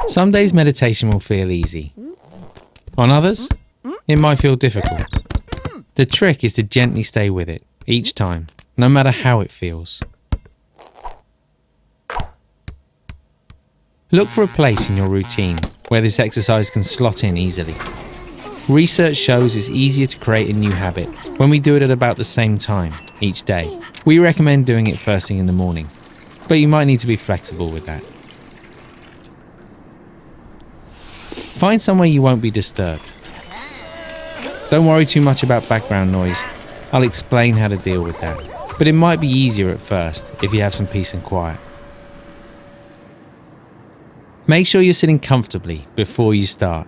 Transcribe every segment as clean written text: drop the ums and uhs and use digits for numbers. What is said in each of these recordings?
Some days meditation will feel easy. On others, it might feel difficult. The trick is to gently stay with it each time, no matter how it feels. Look for a place in your routine where this exercise can slot in easily. Research shows it's easier to create a new habit when we do it at about the same time each day. We recommend doing it first thing in the morning, but you might need to be flexible with that. Find somewhere you won't be disturbed. Don't worry too much about background noise. I'll explain how to deal with that, but it might be easier at first if you have some peace and quiet. Make sure you're sitting comfortably before you start.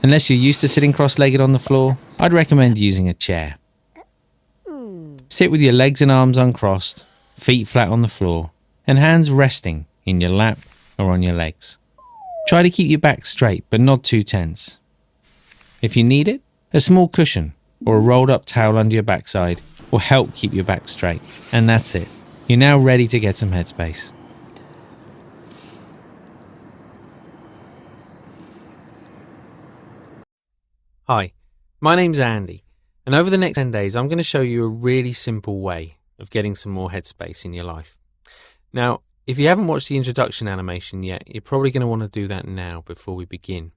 Unless you're used to sitting cross-legged on the floor, I'd recommend using a chair. Sit with your legs and arms uncrossed, feet flat on the floor, and hands resting in your lap or on your legs. Try to keep your back straight, but not too tense. If you need it, a small cushion or a rolled up towel under your backside will help keep your back straight. And that's it. You're now ready to get some headspace. Hi, my name's Andy, and over the next 10 days I'm going to show you a really simple way of getting some more headspace in your life. Now, if you haven't watched the introduction animation yet, you're probably going to want to do that now before we begin.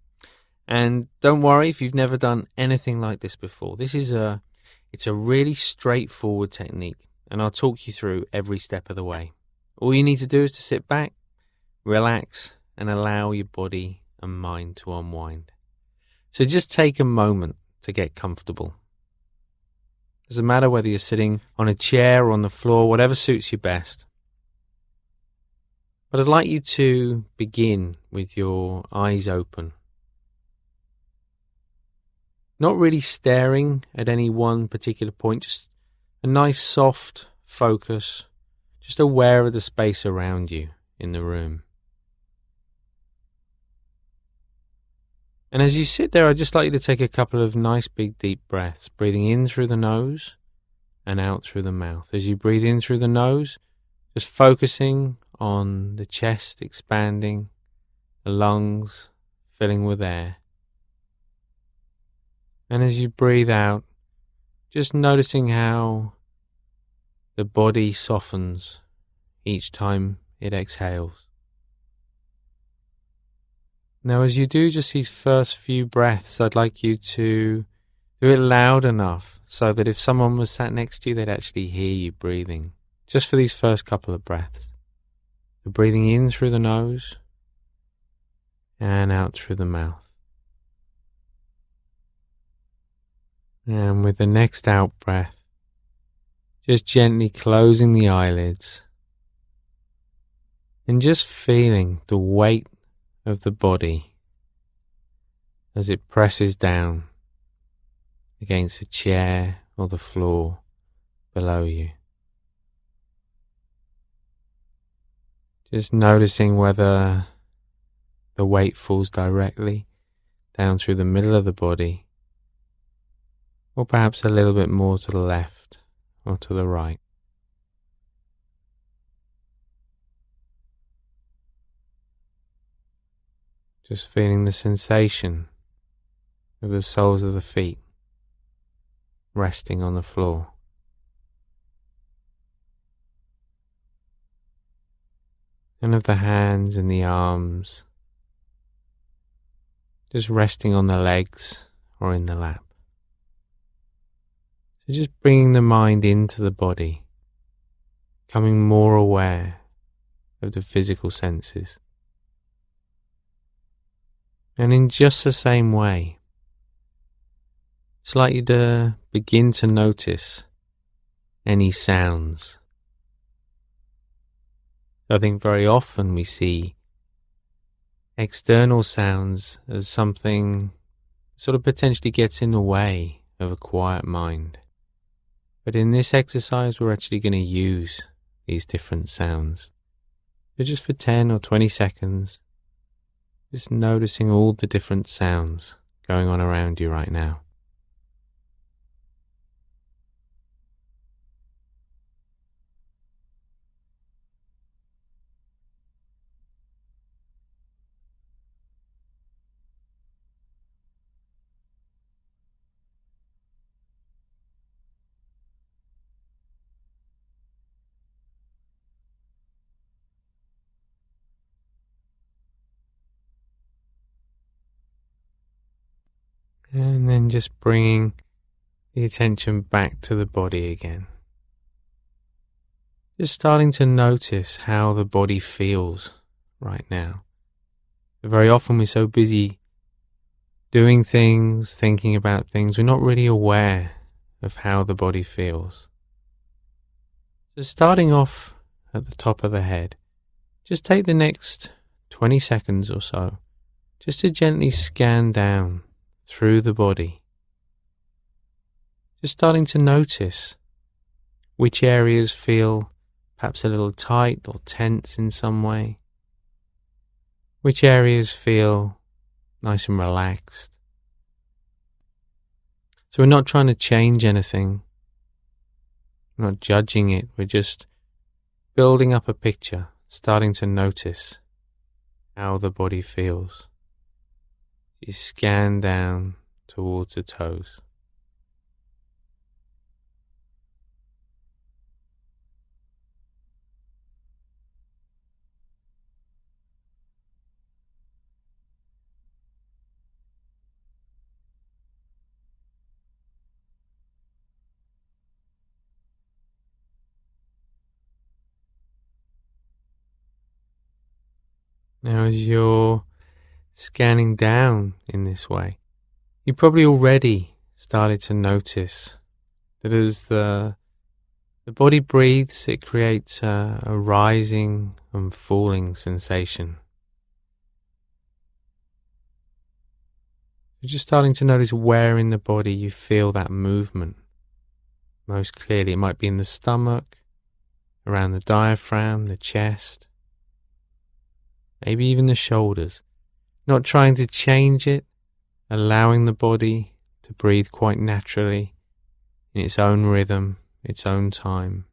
And don't worry if you've never done anything like this before. It's a really straightforward technique, and I'll talk you through every step of the way. All you need to do is to sit back, relax, and allow your body and mind to unwind. So just take a moment to get comfortable. Doesn't matter whether you're sitting on a chair or on the floor, whatever suits you best. But I'd like you to begin with your eyes open. Not really staring at any one particular point, just a nice soft focus, just aware of the space around you in the room. And as you sit there, I'd just like you to take a couple of nice big deep breaths, breathing in through the nose and out through the mouth. As you breathe in through the nose, just focusing on the chest expanding, the lungs filling with air. And as you breathe out, just noticing how the body softens each time it exhales. Now, as you do just these first few breaths, I'd like you to do it loud enough so that if someone was sat next to you, they'd actually hear you breathing. Just for these first couple of breaths. So breathing in through the nose and out through the mouth. And with the next out breath, just gently closing the eyelids and just feeling the weight of the body as it presses down against a chair or the floor below you. Just noticing whether the weight falls directly down through the middle of the body or perhaps a little bit more to the left or to the right. Just feeling the sensation of the soles of the feet resting on the floor. And of the hands and the arms just resting on the legs or in the lap. So just bringing the mind into the body, becoming more aware of the physical senses. And in just the same way, it's like you to begin to notice any sounds. I think very often we see external sounds as something sort of potentially gets in the way of a quiet mind. But in this exercise, we're actually going to use these different sounds. So just for 10 or 20 seconds, just noticing all the different sounds going on around you right now. And then just bringing the attention back to the body again. Just starting to notice how the body feels right now. Very often we're so busy doing things, thinking about things, we're not really aware of how the body feels. So starting off at the top of the head, just take the next 20 seconds or so just to gently scan down through the body. Just starting to notice which areas feel perhaps a little tight or tense in some way. Which areas feel nice and relaxed. So we're not trying to change anything. We're not judging it. We're just building up a picture, starting to notice how the body feels. You scan down towards the toes. Now as you're scanning down in this way, you probably already started to notice that as the body breathes, it creates a rising and falling sensation. You're just starting to notice where in the body you feel that movement most clearly. It might be in the stomach, around the diaphragm, the chest, maybe even the shoulders. Not trying to change it, allowing the body to breathe quite naturally in its own rhythm, its own time.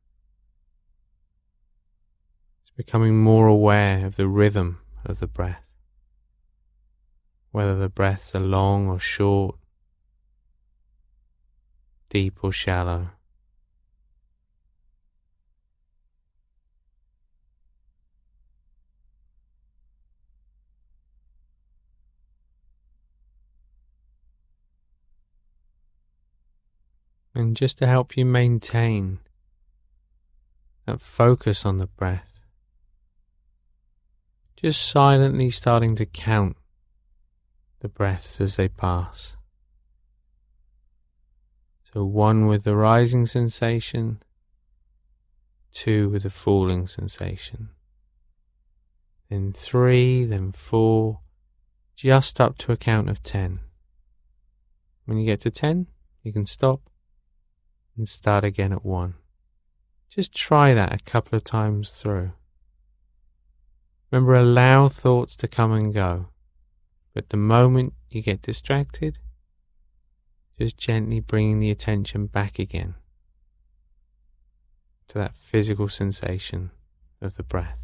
It's becoming more aware of the rhythm of the breath, whether the breaths are long or short, deep or shallow. And just to help you maintain that focus on the breath, just silently starting to count the breaths as they pass. So 1 with the rising sensation, 2 with the falling sensation, then 3, then 4, just up to a count of 10. When you get to 10, you can stop and start again at 1. Just try that a couple of times through. Remember, allow thoughts to come and go, but the moment you get distracted, just gently bringing the attention back again to that physical sensation of the breath.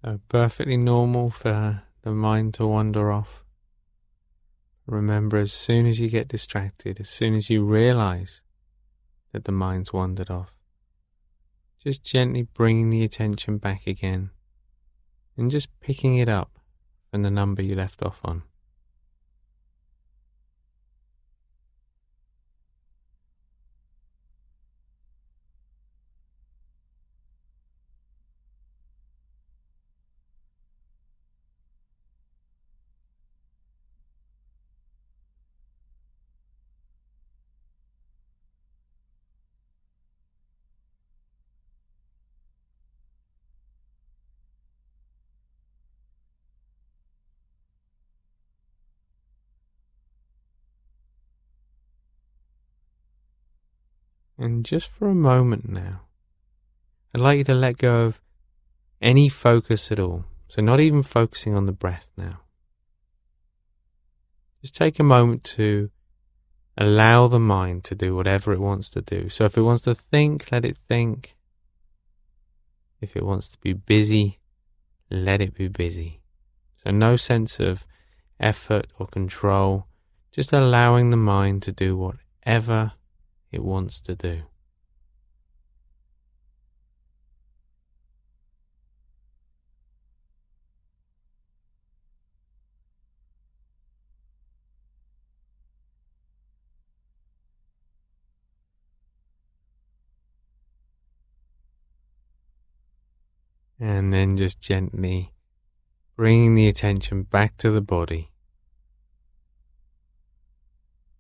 So perfectly normal for the mind to wander off. Remember, as soon as you get distracted, as soon as you realize that the mind's wandered off, just gently bringing the attention back again and just picking it up from the number you left off on. And just for a moment now, I'd like you to let go of any focus at all. So not even focusing on the breath now. Just take a moment to allow the mind to do whatever it wants to do. So if it wants to think, let it think. If it wants to be busy, let it be busy. So no sense of effort or control, just allowing the mind to do whatever it wants to do. And then just gently bringing the attention back to the body.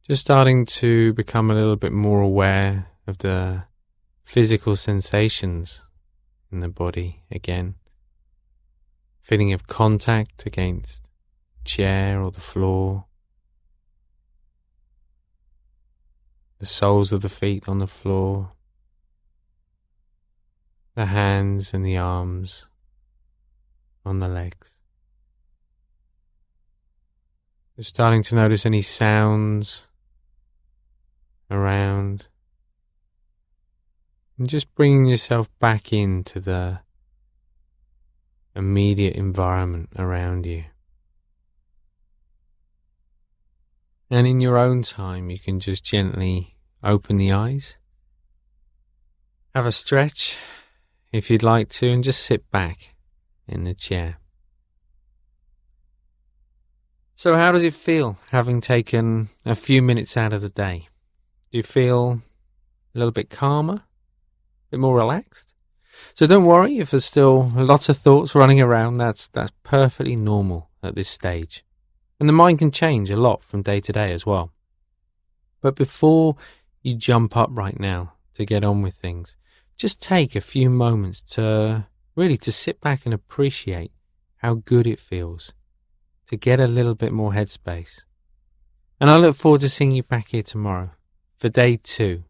Just starting to become a little bit more aware of the physical sensations in the body again. Feeling of contact against the chair or the floor. The soles of the feet on the floor. The hands and the arms on the legs. Just starting to notice any sounds around. And just bringing yourself back into the immediate environment around you. And in your own time, you can just gently open the eyes. Have a stretch if you'd like to, and just sit back in the chair. So how does it feel having taken a few minutes out of the day? Do you feel a little bit calmer, a bit more relaxed? So don't worry if there's still lots of thoughts running around. That's perfectly normal at this stage. And the mind can change a lot from day to day as well. But before you jump up right now to get on with things, just take a few moments to sit back and appreciate how good it feels to get a little bit more headspace. And I look forward to seeing you back here tomorrow for day 2